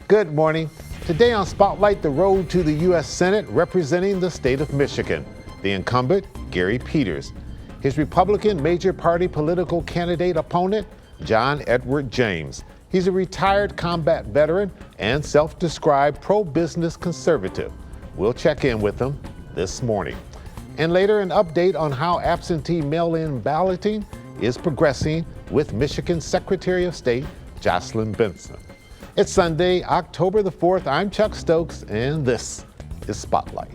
Good morning. Today on Spotlight, the road to the U.S. Senate representing the state of Michigan. The incumbent, Gary Peters. His Republican major party political candidate opponent, John Edward James. He's a retired combat veteran and self-described pro-business conservative. We'll check in with him this morning. And later, an update on how absentee mail-in balloting is progressing with Michigan Secretary of State, Jocelyn Benson. It's Sunday, October the 4th. I'm Chuck Stokes, and this is Spotlight.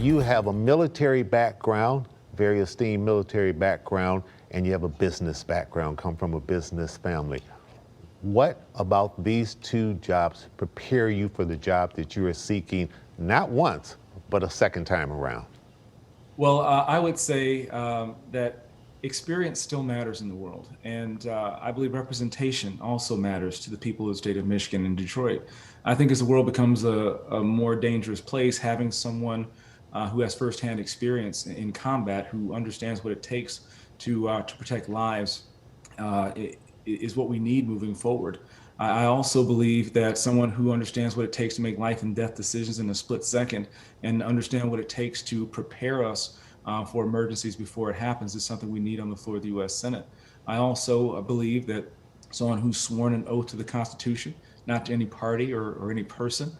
You have a military background, very esteemed military background, and you have a business background, come from a business family. What about these two jobs prepare you for the job that you are seeking, not once, but a second time around? Well, I would say that experience still matters in the world. And I believe representation also matters to the people of the state of Michigan and Detroit. I think as the world becomes a more dangerous place, having someone who has firsthand experience in combat, who understands what it takes to protect lives, is what we need moving forward. I also believe that someone who understands what it takes to make life and death decisions in a split second and understand what it takes to prepare us for emergencies before it happens is something we need on the floor of the U.S. Senate. I also believe that someone who's sworn an oath to the Constitution, not to any party or any person,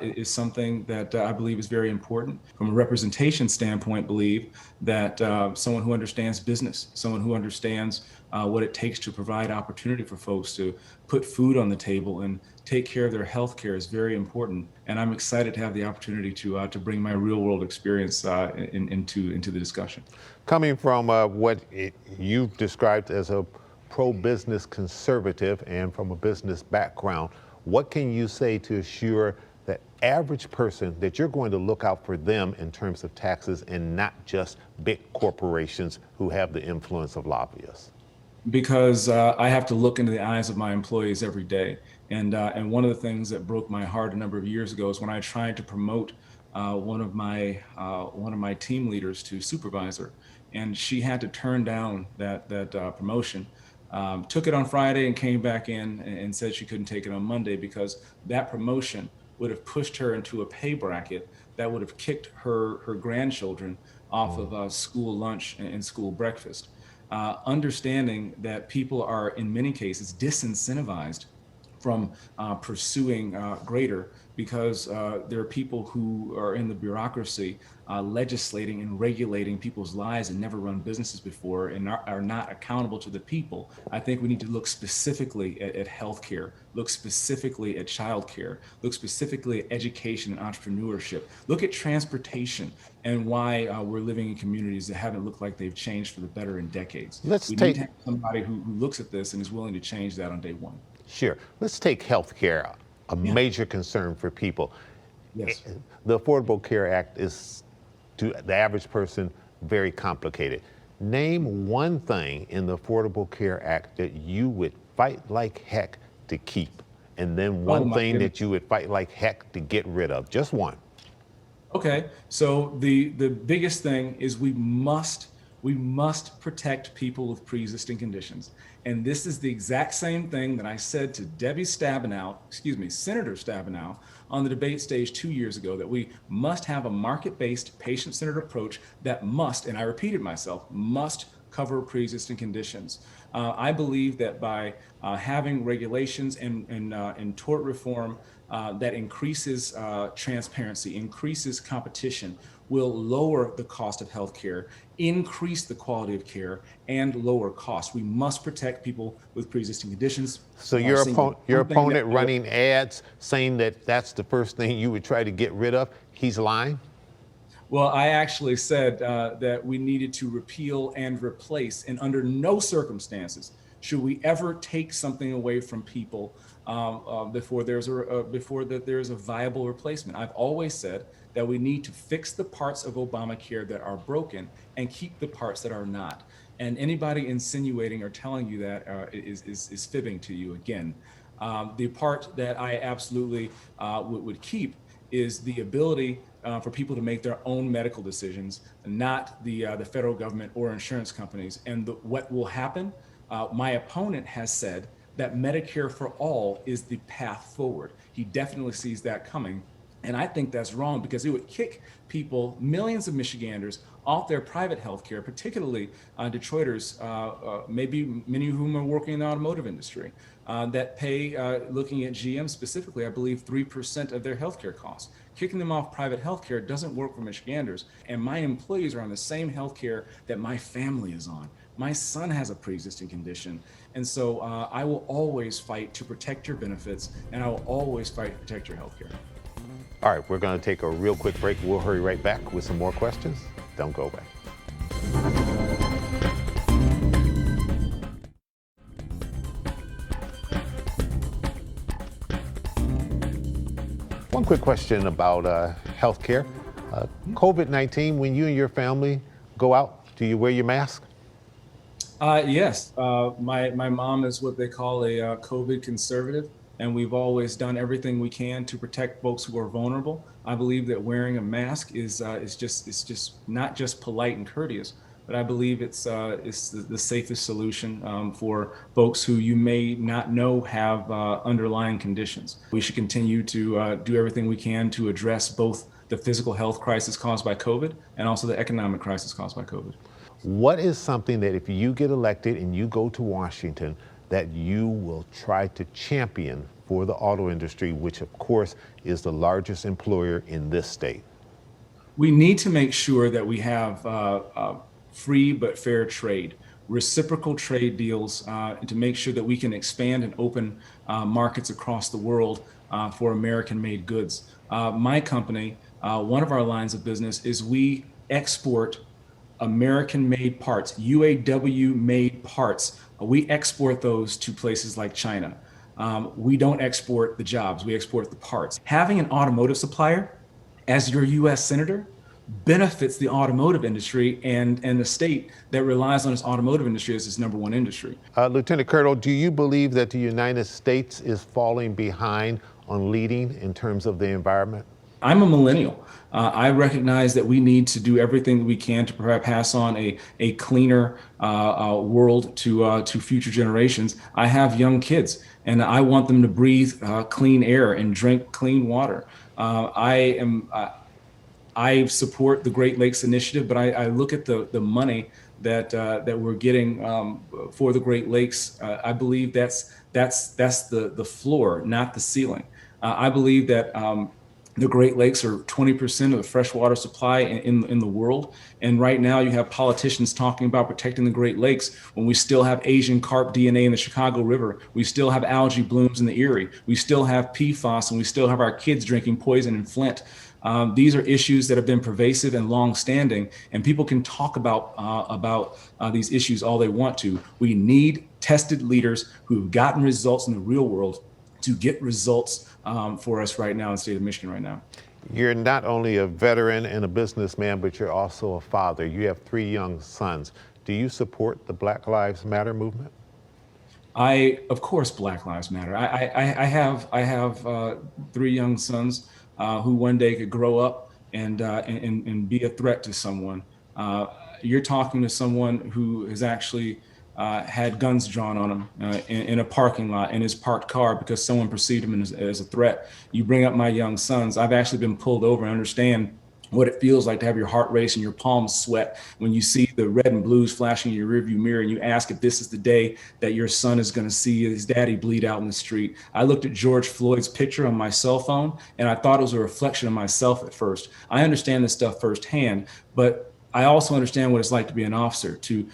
is something that I believe is very important. From a representation standpoint, believe that someone who understands business, someone who understands what it takes to provide opportunity for folks to put food on the table and take care of their health care is very important. And I'm excited to have the opportunity to bring my real world experience into the discussion. Coming from what you've described as a pro-business conservative and from a business background, what can you say to assure that average person that you're going to look out for them in terms of taxes and not just big corporations who have the influence of lobbyists? Because I have to look into the eyes of my employees every day. And one of the things that broke my heart a number of years ago is when I tried to promote one of my team leaders to supervisor, and she had to turn down that promotion. Took it on Friday and came back in and said she couldn't take it on Monday because that promotion would have pushed her into a pay bracket that would have kicked her grandchildren off of school lunch and school breakfast. Understanding that people are in many cases disincentivized from pursuing greater because there are people who are in the bureaucracy legislating and regulating people's lives and never run businesses before and are not accountable to the people. I think we need to look specifically at healthcare, look specifically at childcare, look specifically at education and entrepreneurship, look at transportation and why we're living in communities that haven't looked like they've changed for the better in decades. We need to have somebody who looks at this and is willing to change that on day one. Sure. Let's take health care, a major concern for people. Yes. The Affordable Care Act is, to the average person, very complicated. Name one thing in the Affordable Care Act that you would fight like heck to keep, and then one thing that you would fight like heck to get rid of. Just one. Okay, so the biggest thing is we must protect people with pre-existing conditions. And this is the exact same thing that I said to Senator Stabenow on the debate stage 2 years ago, that we must have a market-based, patient-centered approach that must, and I repeated myself, must cover pre-existing conditions. I believe that by having regulations and tort reform that increases transparency, increases competition, will lower the cost of healthcare, increase the quality of care, and lower costs. We must protect people with pre-existing conditions. So your opponent running ads saying that that's the first thing you would try to get rid of, he's lying? Well, I actually said that we needed to repeal and replace, and under no circumstances should we ever take something away from people before there's a viable replacement. I've always said that we need to fix the parts of Obamacare that are broken and keep the parts that are not. And anybody insinuating or telling you that is fibbing to you again. The part that I absolutely would keep is the ability for people to make their own medical decisions, not the federal government or insurance companies. And what will happen? My opponent has said that Medicare for all is the path forward. He definitely sees that coming. And I think that's wrong, because it would kick people, millions of Michiganders, off their private health care, particularly Detroiters, maybe many of whom are working in the automotive industry, that pay, looking at GM specifically, I believe 3% of their healthcare costs. Kicking them off private healthcare doesn't work for Michiganders. And my employees are on the same healthcare that my family is on. My son has a pre-existing condition. And so I will always fight to protect your benefits, and I will always fight to protect your healthcare. All right, we're going to take a real quick break. We'll hurry right back with some more questions. Don't go away. One quick question about healthcare. COVID-19, when you and your family go out, do you wear your mask? Yes, my mom is what they call a COVID conservative, and we've always done everything we can to protect folks who are vulnerable. I believe that wearing a mask is just not just polite and courteous, but I believe it's the safest solution for folks who you may not know have underlying conditions. We should continue to do everything we can to address both the physical health crisis caused by COVID and also the economic crisis caused by COVID. What is something that if you get elected and you go to Washington that you will try to champion for the auto industry, which of course is the largest employer in this state? We need to make sure that we have free but fair trade, reciprocal trade deals, to make sure that we can expand and open markets across the world for American-made goods. My company, one of our lines of business is we export American-made parts, UAW-made parts. We export those to places like China. We don't export the jobs, we export the parts. Having an automotive supplier as your US Senator benefits the automotive industry and the state that relies on its automotive industry as its number one industry. Lieutenant Colonel, do you believe that the United States is falling behind on leading in terms of the environment? I'm a millennial. I recognize that we need to do everything we can to perhaps pass on a cleaner world to future generations. I have young kids, and I want them to breathe clean air and drink clean water. I support the Great Lakes Initiative, but I look at the money that we're getting for the Great Lakes. I believe that's the floor, not the ceiling. I believe that the Great Lakes are 20% of the freshwater supply in the world. And right now you have politicians talking about protecting the Great Lakes when we still have Asian carp DNA in the Chicago River. We still have algae blooms in the Erie. We still have PFAS, and we still have our kids drinking poison in Flint. These are issues that have been pervasive and long-standing, and people can talk about these issues all they want to. We need tested leaders who've gotten results in the real world to get results for us right now in the state of Michigan right now. You're not only a veteran and a businessman, but you're also a father. You have 3 young sons. Do you support the Black Lives Matter movement? Of course, Black Lives Matter. I have 3 young sons who one day could grow up and be a threat to someone. You're talking to someone who has actually had guns drawn on him in a parking lot in his parked car because someone perceived him as a threat. You bring up my young sons. I've actually been pulled over and understand what it feels like to have your heart race and your palms sweat when you see the red and blues flashing in your rearview mirror, and you ask if this is the day that your son is going to see his daddy bleed out in the street. I looked at George Floyd's picture on my cell phone, and I thought it was a reflection of myself at first. I understand this stuff firsthand, but I also understand what it's like to be an officer, to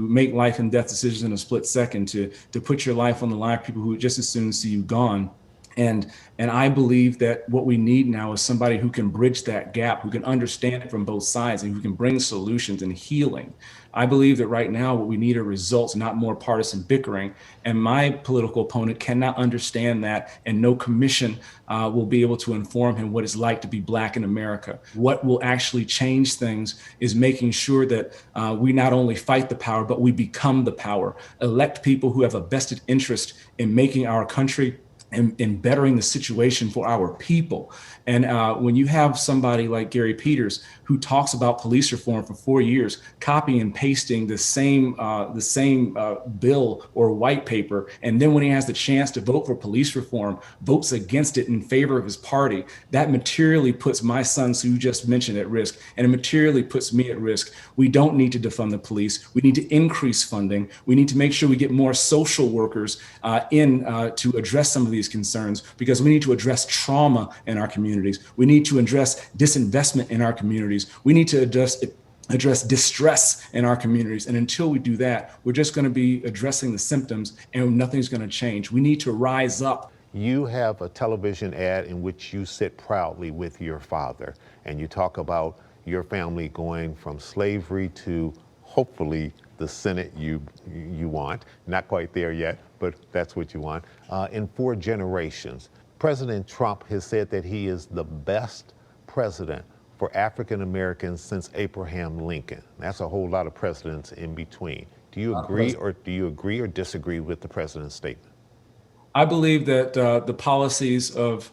make life and death decisions in a split second, to put your life on the line for people who would just as soon see you gone. And I believe that what we need now is somebody who can bridge that gap, who can understand it from both sides, and who can bring solutions and healing. I believe that right now what we need are results, not more partisan bickering. And my political opponent cannot understand that, and no commission will be able to inform him what it's like to be Black in America. What will actually change things is making sure that we not only fight the power, but we become the power. Elect people who have a vested interest in making our country and bettering the situation for our people. And when you have somebody like Gary Peters, who talks about police reform for 4 years, copying and pasting the same bill or white paper, and then when he has the chance to vote for police reform, votes against it in favor of his party, that materially puts my sons, who you just mentioned, at risk, and it materially puts me at risk. We don't need to defund the police. We need to increase funding. We need to make sure we get more social workers to address some of these concerns, because we need to address trauma in our communities. We need to address disinvestment in our communities. We need to address distress in our communities. And until we do that, we're just going to be addressing the symptoms and nothing's going to change. We need to rise up. You have a television ad in which you sit proudly with your father, and you talk about your family going from slavery to hopefully the Senate you want. Not quite there yet, but that's what you want. In 4 generations, President Trump has said that he is the best president for African Americans since Abraham Lincoln. That's a whole lot of presidents in between. Do you agree or disagree with the president's statement? I believe that the policies of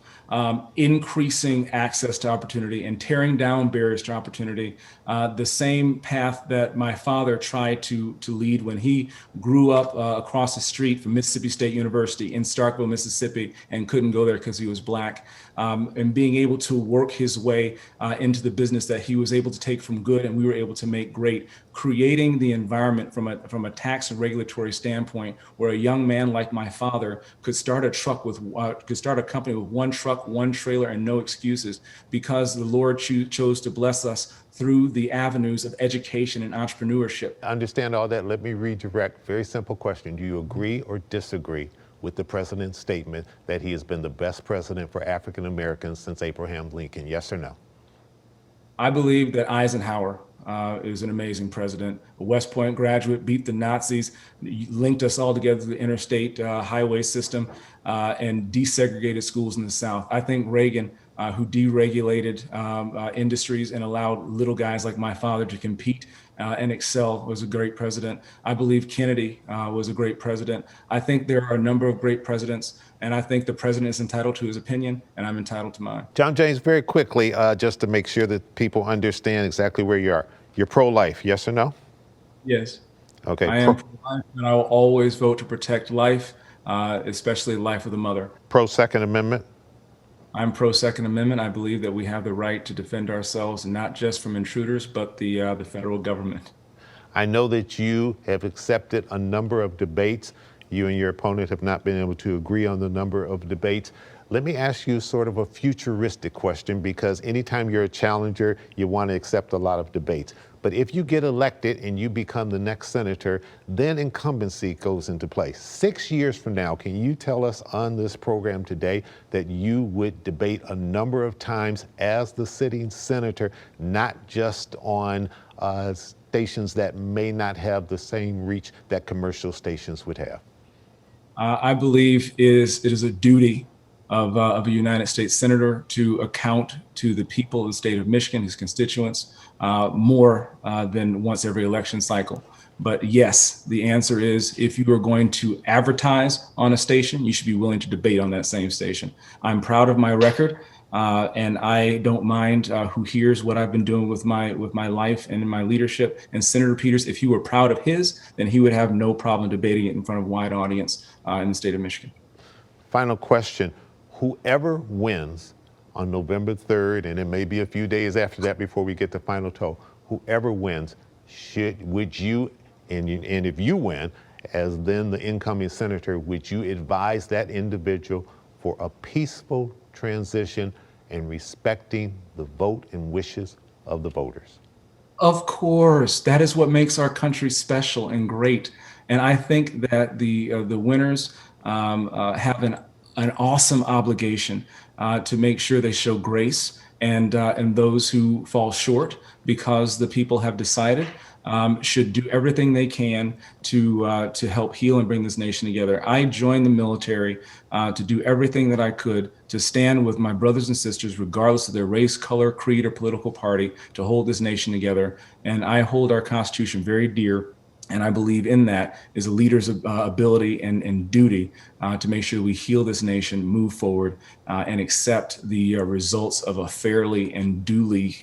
increasing access to opportunity and tearing down barriers to opportunity, the same path that my father tried to lead when he grew up across the street from Mississippi State University in Starkville, Mississippi, and couldn't go there because he was Black, and being able to work his way into the business that he was able to take from good and we were able to make great, creating the environment from a tax and regulatory standpoint where a young man like my father could start a company with 1 truck, 1 trailer, and no excuses, because the Lord chose to bless us through the avenues of education and entrepreneurship. I understand all that. Let me redirect. Very simple question. Do you agree or disagree with the president's statement that he has been the best president for African Americans since Abraham Lincoln? Yes or no? I believe that Eisenhower is an amazing president. A West Point graduate, beat the Nazis, linked us all together through the interstate highway system, and desegregated schools in the South. I think Reagan, who deregulated industries and allowed little guys like my father to compete and excel, was a great president. I believe Kennedy was a great president. I think there are a number of great presidents, and I think the president is entitled to his opinion, and I'm entitled to mine. John James, very quickly, just to make sure that people understand exactly where you are. You're pro-life, yes or no? Yes. Okay. I am pro-life, and I will always vote to protect life, especially the life of the mother. Pro-Second Amendment? I'm pro-Second Amendment. I believe that we have the right to defend ourselves, not just from intruders, but the federal government. I know that you have accepted a number of debates. You and your opponent have not been able to agree on the number of debates. Let me ask you sort of a futuristic question, because anytime you're a challenger, you want to accept a lot of debates. But if you get elected and you become the next senator, then incumbency goes into place. 6 years from now, can you tell us on this program today that you would debate a number of times as the sitting senator, not just on stations that may not have the same reach that commercial stations would have? I believe it is a duty of a United States senator to account to the people of the state of Michigan, his constituents, more than once every election cycle. But yes, the answer is, if you are going to advertise on a station, you should be willing to debate on that same station. I'm proud of my record, and I don't mind who hears what I've been doing with my life and in my leadership. And Senator Peters, if he were proud of his, then he would have no problem debating it in front of a wide audience in the state of Michigan. Final question. Whoever wins on November 3rd, and it may be a few days after that before we get the final toll, whoever wins, would you, and if you win, as then the incoming senator, would you advise that individual for a peaceful transition and respecting the vote and wishes of the voters? Of course, that is what makes our country special and great. And I think that the winners have an awesome obligation to make sure they show grace, and those who fall short because the people have decided should do everything they can to help heal and bring this nation together. I joined the military to do everything that I could to stand with my brothers and sisters, regardless of their race, color, creed, or political party, to hold this nation together. And I hold our Constitution very dear. And I believe in that is a leader's ability and duty to make sure we heal this nation, move forward, and accept the results of a fairly and duly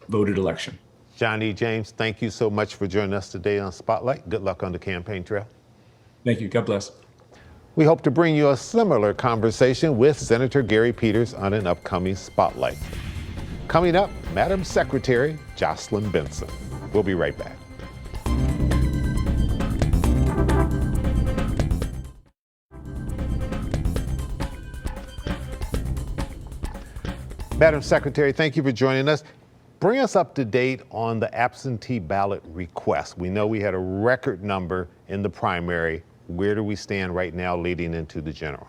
voted election. John E. James, thank you so much for joining us today on Spotlight. Good luck on the campaign trail. Thank you. God bless. We hope to bring you a similar conversation with Senator Gary Peters on an upcoming Spotlight. Coming up, Madam Secretary Jocelyn Benson. We'll be right back. Madam Secretary, thank you for joining us. Bring us up to date on the absentee ballot request. We know we had a record number in the primary. Where do we stand right now leading into the general?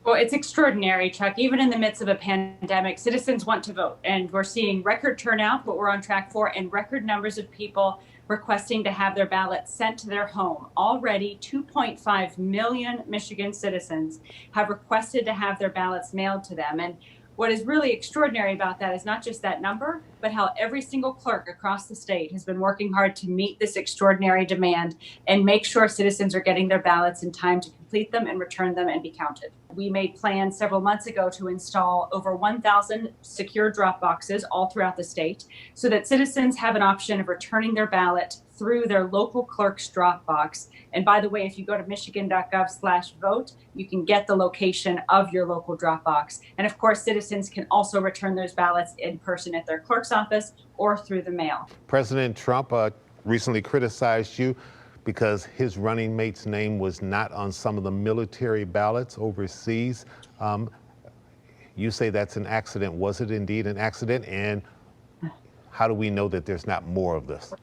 Well, it's extraordinary, Chuck. Even in the midst of a pandemic, citizens want to vote, and we're seeing record turnout, what we're on track for, and record numbers of people requesting to have their ballots sent to their home. Already, 2.5 million Michigan citizens have requested to have their ballots mailed to them. And what is really extraordinary about that is not just that number, but how every single clerk across the state has been working hard to meet this extraordinary demand and make sure citizens are getting their ballots in time to complete them and return them and be counted. We made plans several months ago to install over 1,000 secure drop boxes all throughout the state so that citizens have an option of returning their ballot through their local clerk's drop box. And by the way, if you go to michigan.gov/vote, you can get the location of your local drop box. And of course, citizens can also return those ballots in person at their clerk's office or through the mail. President Trump recently criticized you because his running mate's name was not on some of the military ballots overseas. You say that's an accident. Was it indeed an accident? And how do we know that there's not more of this?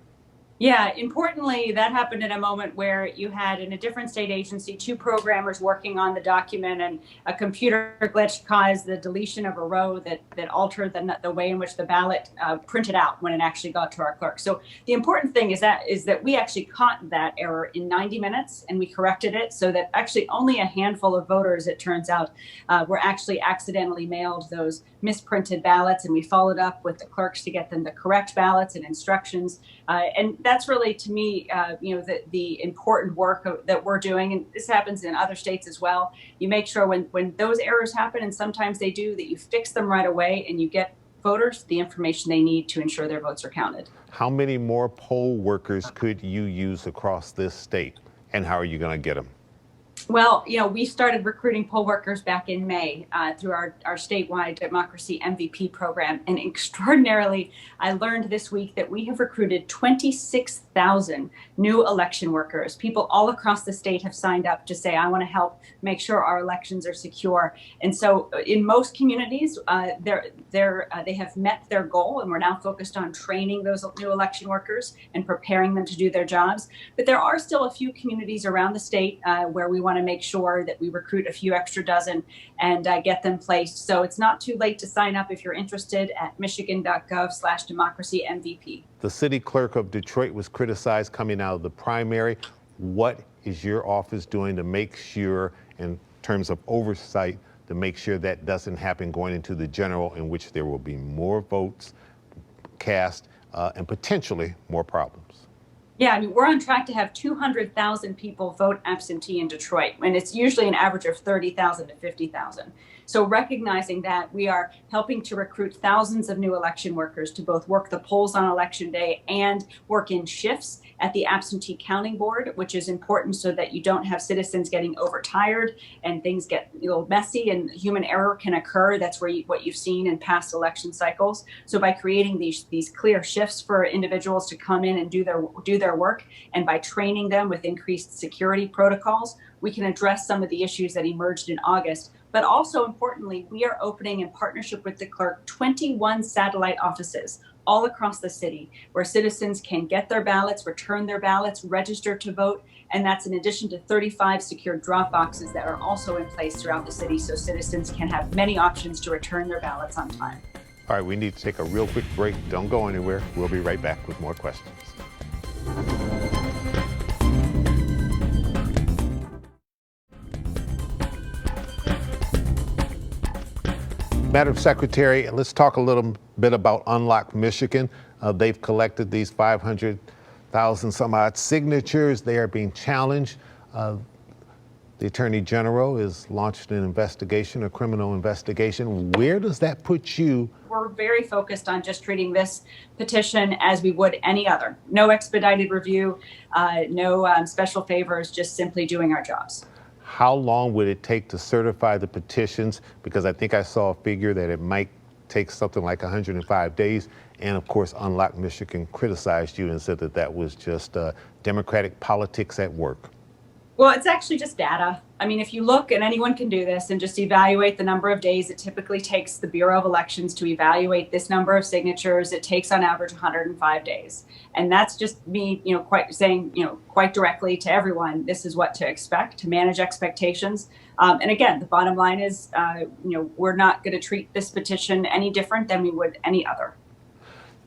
Yeah, importantly, that happened in a moment where you had in a different state agency, 2 programmers working on the document, and a computer glitch caused the deletion of a row that altered the way in which the ballot printed out when it actually got to our clerk. So the important thing is that we actually caught that error in 90 minutes and we corrected it so that actually only a handful of voters, it turns out, were actually accidentally mailed those misprinted ballots, and we followed up with the clerks to get them the correct ballots and instructions. And that's really, to me, the important work that we're doing. And this happens in other states as well. You make sure when those errors happen, and sometimes they do, that you fix them right away and you get voters the information they need to ensure their votes are counted. How many more poll workers could you use across this state? And how are you going to get them? Well, we started recruiting poll workers back in May through our statewide Democracy MVP program. And extraordinarily, I learned this week that we have recruited 26,000 new election workers. People all across the state have signed up to say, I want to help make sure our elections are secure. And so in most communities, they have met their goal, and we're now focused on training those new election workers and preparing them to do their jobs. But there are still a few communities around the state where we want to make sure that we recruit a few extra dozen and get them placed. So it's not too late to sign up if you're interested at michigan.gov/democracy-MVP. The city clerk of Detroit was criticized coming out of the primary. What is your office doing to make sure, in terms of oversight, to make sure that doesn't happen going into the general, in which there will be more votes cast and potentially more problems? Yeah, we're on track to have 200,000 people vote absentee in Detroit, and it's usually an average of 30,000 to 50,000. So recognizing that, we are helping to recruit thousands of new election workers to both work the polls on election day and work in shifts at the absentee counting board, which is important so that you don't have citizens getting overtired and things get a little messy and human error can occur. That's what you've seen in past election cycles. So by creating these clear shifts for individuals to come in and do their work, and by training them with increased security protocols, we can address some of the issues that emerged in August. But also importantly, we are opening, in partnership with the clerk, 21 satellite offices all across the city where citizens can get their ballots, return their ballots, register to vote. And that's in addition to 35 secure drop boxes that are also in place throughout the city, so citizens can have many options to return their ballots on time. All right, we need to take a real quick break. Don't go anywhere. We'll be right back with more questions. Madam Secretary, let's talk a little bit about Unlock Michigan. They've collected these 500 1,000 some odd signatures. They are being challenged. The Attorney General has launched an investigation, a criminal investigation. Where does that put you? We're very focused on just treating this petition as we would any other. No expedited review, no special favors, just simply doing our jobs. How long would it take to certify the petitions? Because I think I saw a figure that it might take something like 105 days. And of course, Unlock Michigan criticized you and said that that was just Democratic politics at work. Well, it's actually just data. I mean, if you look, and anyone can do this, and just evaluate the number of days it typically takes the Bureau of Elections to evaluate this number of signatures, it takes on average 105 days. And that's just me, quite directly to everyone, this is what to expect, to manage expectations. And again, the bottom line is, we're not going to treat this petition any different than we would any other.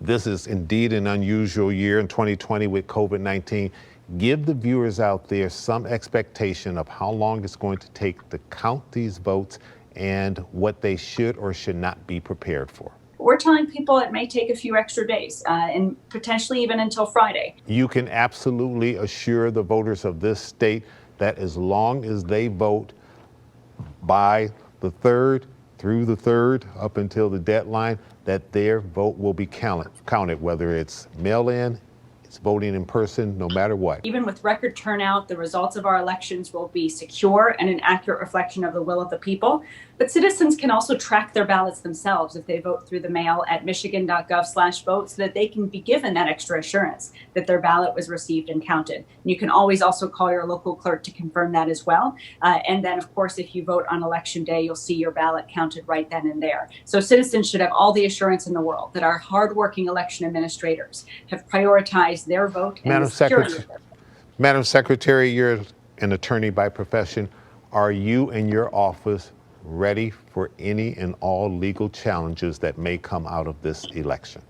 This is indeed an unusual year in 2020 with COVID-19. Give the viewers out there some expectation of how long it's going to take to count these votes and what they should or should not be prepared for. We're telling people it may take a few extra days and potentially even until Friday. You can absolutely assure the voters of this state that as long as they vote by the 3rd, through the 3rd, up until the deadline, that their vote will be counted, whether it's mail-in, it's voting in person, no matter what. Even with record turnout, the results of our elections will be secure and an accurate reflection of the will of the people. But citizens can also track their ballots themselves if they vote through the mail at michigan.gov/vote, so that they can be given that extra assurance that their ballot was received and counted. And you can always also call your local clerk to confirm that as well. And then, of course, if you vote on election day, you'll see your ballot counted right then and there. So citizens should have all the assurance in the world that our hardworking election administrators have prioritized their vote and the security of their vote. Madam Secretary, you're an attorney by profession. Are you and your office ready for any and all legal challenges that may come out of this election?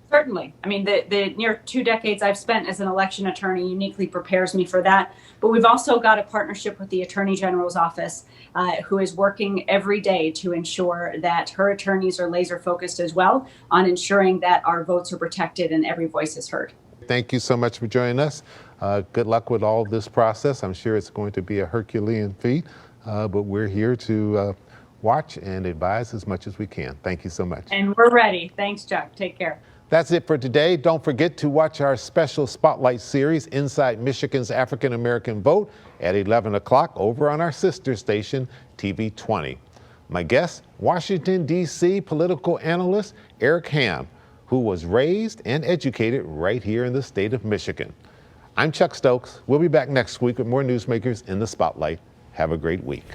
Certainly. I mean, the near 2 decades I've spent as an election attorney uniquely prepares me for that. But we've also got a partnership with the Attorney General's office, who is working every day to ensure that her attorneys are laser focused as well on ensuring that our votes are protected and every voice is heard. Thank you so much for joining us. Good luck with all this process. I'm sure it's going to be a Herculean feat, but we're here to watch and advise as much as we can. Thank you so much. And we're ready. Thanks, Chuck. Take care. That's it for today. Don't forget to watch our special Spotlight series, Inside Michigan's African American Vote, at 11 o'clock over on our sister station, TV 20. My guest, Washington, D.C. political analyst Eric Ham, who was raised and educated right here in the state of Michigan. I'm Chuck Stokes. We'll be back next week with more newsmakers in the Spotlight. Have a great week.